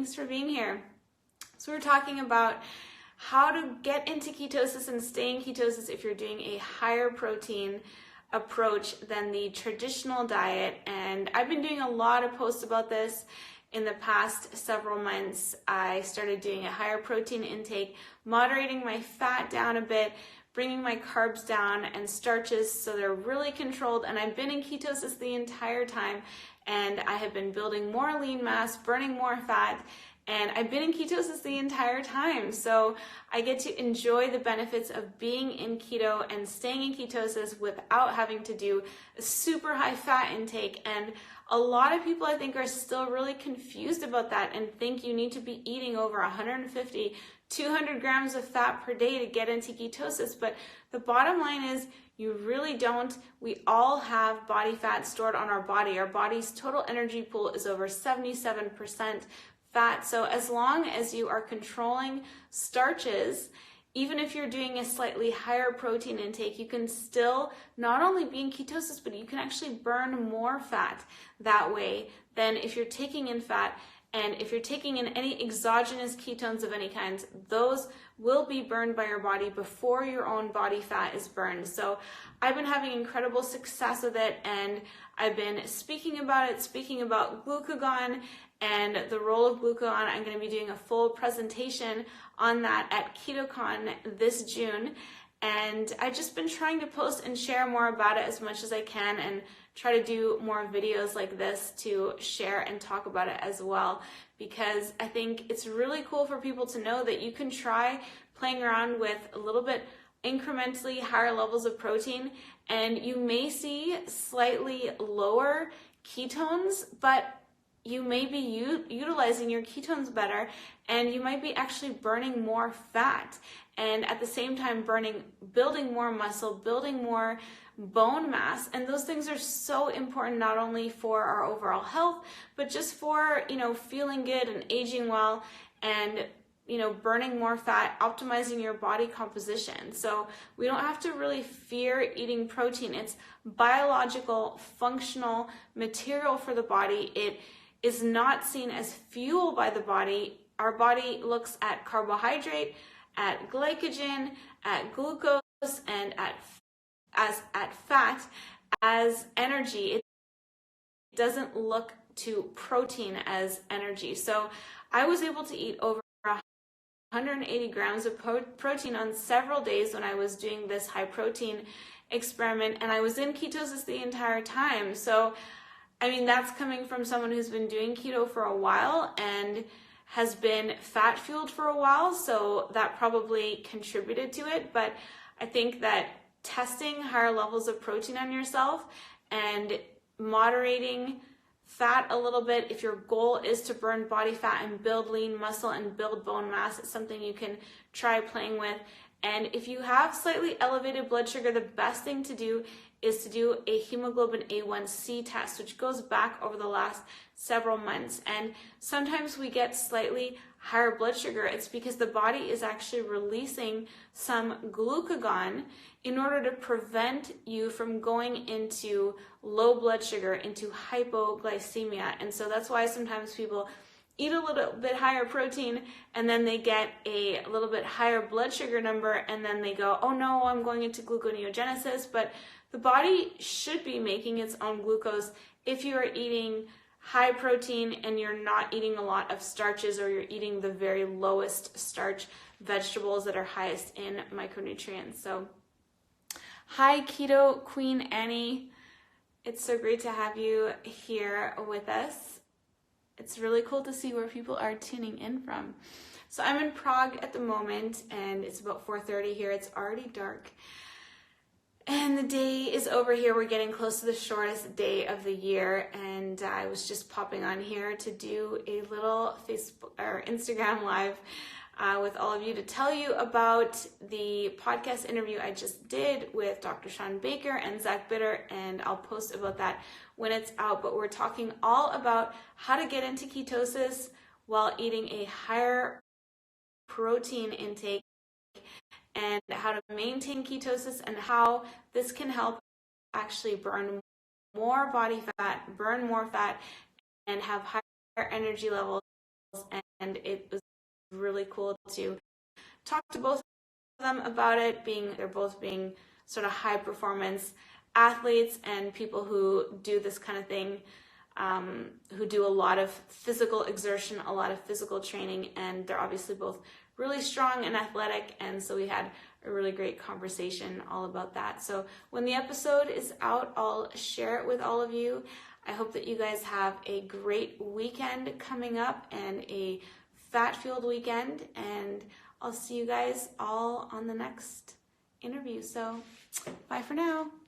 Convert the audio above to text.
Thanks for being here. So we're talking about how to get into ketosis and stay in ketosis if you're doing a higher protein approach than the traditional diet. And I've been doing a lot of posts about this in the past several months. I started doing a higher protein intake, moderating my fat down a bit, bringing my carbs down and starches so they're really controlled. And I've been in ketosis the entire time, and I have been building more lean mass, burning more fat, and I've been in ketosis the entire time. So I get to enjoy the benefits of being in keto and staying in ketosis without having to do a super high fat intake. And a lot of people, I think, are still really confused about that and think you need to be eating over 150, 200 grams of fat per day to get into ketosis. But the bottom line is you really don't. We all have body fat stored on our body. Our body's total energy pool is over 77% fat. So as long as you are controlling starches, even if you're doing a slightly higher protein intake, you can still not only be in ketosis, but you can actually burn more fat that way than if you're taking in fat. And if you're taking in any exogenous ketones of any kind, those will be burned by your body before your own body fat is burned. So I've been having incredible success with it, and I've been speaking about glucagon and the role of glucagon. I'm going to be doing a full presentation on that at KetoCon this June. And I've just been trying to post and share more about it as much as I can, and try to do more videos like this to share and talk about it as well, because I think it's really cool for people to know that you can try playing around with a little bit incrementally higher levels of protein, and you may see slightly lower ketones, but you may be utilizing your ketones better, and you might be actually burning more fat, and at the same time building more muscle, building more bone mass. And those things are so important, not only for our overall health, but just for, feeling good and aging well, and burning more fat, optimizing your body composition. So we don't have to really fear eating protein. It's biological, functional material for the body. It is not seen as fuel by the body. Our body looks at carbohydrate, at glycogen, at glucose, and at fat as energy. It doesn't look to protein as energy. So I was able to eat over 180 grams of protein on several days when I was doing this high protein experiment, and I was in ketosis the entire time. So that's coming from someone who's been doing keto for a while and has been fat fueled for a while, so that probably contributed to it. But I think that testing higher levels of protein on yourself and moderating fat a little bit, if your goal is to burn body fat and build lean muscle and build bone mass, it's something you can try playing with. And if you have slightly elevated blood sugar, the best thing to do is to do a hemoglobin A1C test, which goes back over the last several months. And sometimes we get slightly higher blood sugar. It's because the body is actually releasing some glucagon in order to prevent you from going into low blood sugar, into hypoglycemia. And so that's why sometimes people eat a little bit higher protein, and then they get a little bit higher blood sugar number, and then they go, oh no, I'm going into gluconeogenesis. But the body should be making its own glucose if you are eating high protein and you're not eating a lot of starches, or you're eating the very lowest starch vegetables that are highest in micronutrients. So hi, Keto Queen Annie. It's so great to have you here with us. It's really cool to see where people are tuning in from. So I'm in Prague at the moment, and it's about 4:30 here. It's already dark, and the day is over here. We're getting close to the shortest day of the year, and I was just popping on here to do a little Facebook or Instagram live with all of you to tell you about the podcast interview I just did with Dr. Sean Baker and Zach Bitter, and I'll post about that when it's out. But we're talking all about how to get into ketosis while eating a higher protein intake, and how to maintain ketosis, and how this can help actually burn more body fat, burn more fat, and have higher energy levels, really cool to talk to both of them about it, they're both being sort of high performance athletes and people who do this kind of thing, who do a lot of physical exertion, a lot of physical training, and they're obviously both really strong and athletic, and so we had a really great conversation all about that. So when the episode is out, I'll share it with all of you. I hope that you guys have a great weekend coming up and a fat-fueled weekend, and I'll see you guys all on the next interview. So bye for now.